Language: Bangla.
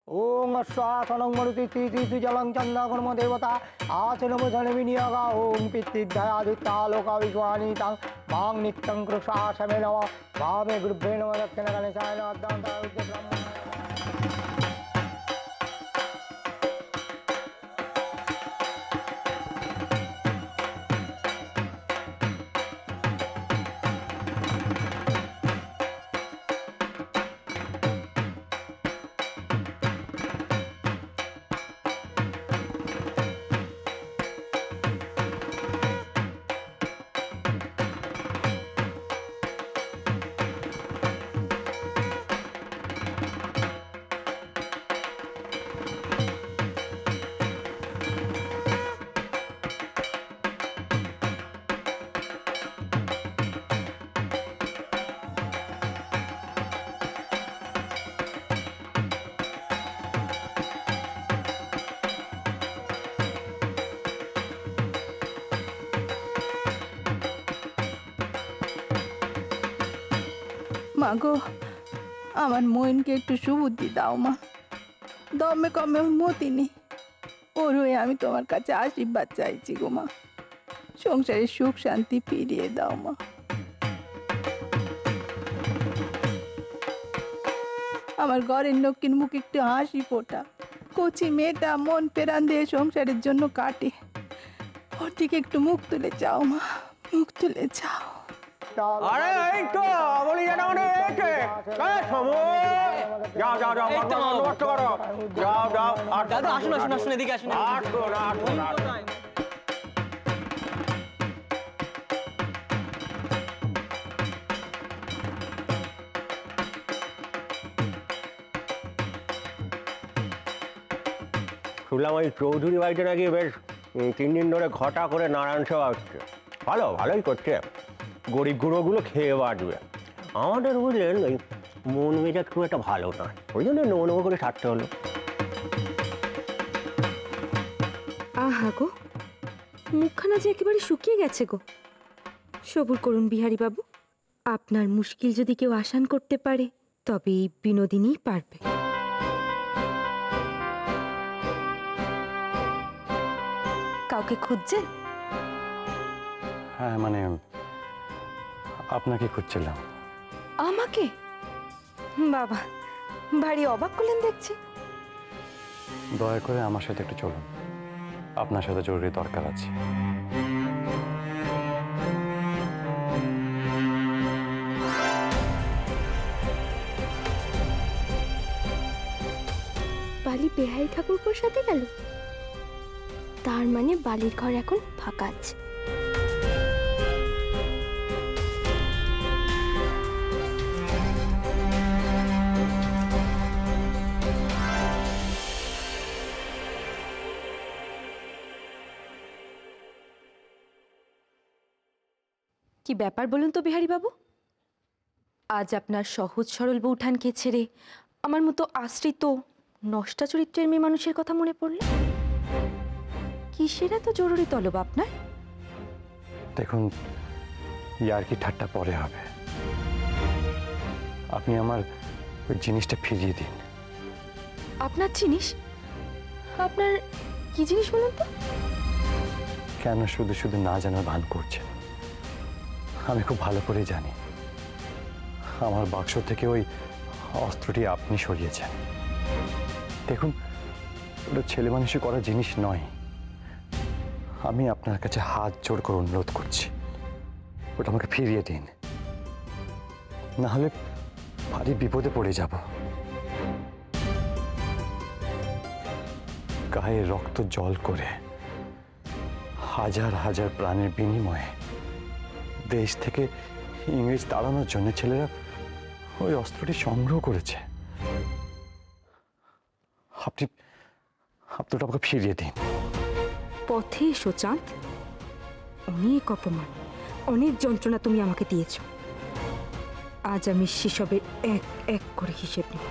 ওং শ্বাসনং মরুতি জলং চন্দ্রকর্ম দেবতা আচনমোচন বিনিয়োগা ওং পিতৃধ্যায়াদিত্যালোকা বিশ্বানি তাং মাং নিত্যং কৃষাসমে নম ভাবে গুরুভ্যে নম দক্ষিণ গণেশায় নম ব্রহ্ম। মাগো, আমার মইনকে একটু সুবুদ্ধি দাও মা। দমে কমে ওর মতি নেই, ওর হয়ে আমি তোমার কাছে আশীর্বাদ চাইছি গো মা। সংসারের সুখ শান্তি ফিরিয়ে দাও মা। আমার ঘরের লক্ষ্মীর মুখে একটু হাসি ফোটা। কচি মেয়েটা মন পেরান দিয়ে সংসারের জন্য কাটে, ওর দিকে একটু মুখ তুলে যাও মা, মুখ তুলে যাও। আরে এই তো বলি যেটা মানে এইটে সময় যাও যাও যাও নষ্ট করো যাও যাও। আর দাদা আসুন আসুন আসুন এদিকে আসুন আসুন আসুন আসুন। শুনলাম ওই চৌধুরী বাড়িতে নাকি বেশ 3 দিন ধরে ঘটা করে নারায়ণ সেবা হচ্ছে। ভালোই করছে, গরিব গুঁড়োগুলো খেয়ে বাঁচবে। আমাদের বুঝলেন ওই মন মেজাজ খুব একটা ভালো না, ওই জন্য নেবো করে ছাড়তে হলো। আহা গো, মুখখানা যে একেবারে শুকিয়ে গেছে গো। সবুর করুন বিহারী বাবু, আপনার মুশকিল যদি কেউ আসান করতে পারে তবে এই বিনোদিনীই পারবে। কাউকে খুঁজছেন? হ্যাঁ, মানে আপনাকে খুঁজছিলাম। আমাকে? বাবা, ভারী অবাক করলেন দেখছি। দয়া করে আমার সাথে একটু চলুন, আপনার সাথে জরুরি দরকার আছে। বালি বেহারি ঠাকুরপুর সাথে গেল, তার মানে বালির ঘর এখন ফাঁকা আছে। কি ব্যাপার বলুন তো বিহারী বাবু, আজ আপনার সহজ সরল বউঠানকে ছেড়ে আমার মতো আশ্রিত নষ্টা চরিত্রের মেয়ে মানুষের কথা মনে পড়ল? কিসের এত জরুরি তলব আপনার? দেখুন, ইয়ার কি ঠাট্টা পরে হবে। আপনি আমার ওই জিনিসটা ফিরিয়ে দিন। আপনার জিনিস? আপনার কি জিনিস বলুন তো? কেন শুধু শুধু না জানার ভান করছেন? আমি খুব ভালো করে জানি আমার বাক্স থেকে ওই অস্ত্রটি আপনি সরিয়েছেন। দেখুন, ওটা ছেলে মানুষের করা জিনিস নয়। আমি আপনার কাছে হাত জোড় করে অনুরোধ করছি, ওটা আমাকে ফিরিয়ে দিন, না হলে ভারী বিপদে পড়ে যাব। গায়ে রক্ত জল করে হাজার হাজার প্রাণের বিনিময়ে দেশ থেকে ইংরেজ তাড়ানোর জন্য ছেলেরা ওই অস্ত্রটি সংগ্রহ করেছে। আপনি ওটা আমাকে ফিরিয়ে দিন। পথে এসো চাঁদ, অনেক অপমান, অনেক যন্ত্রণা তুমি আমাকে দিয়েছ। আজ আমি সেসবের এক এক করে হিসেব নেব।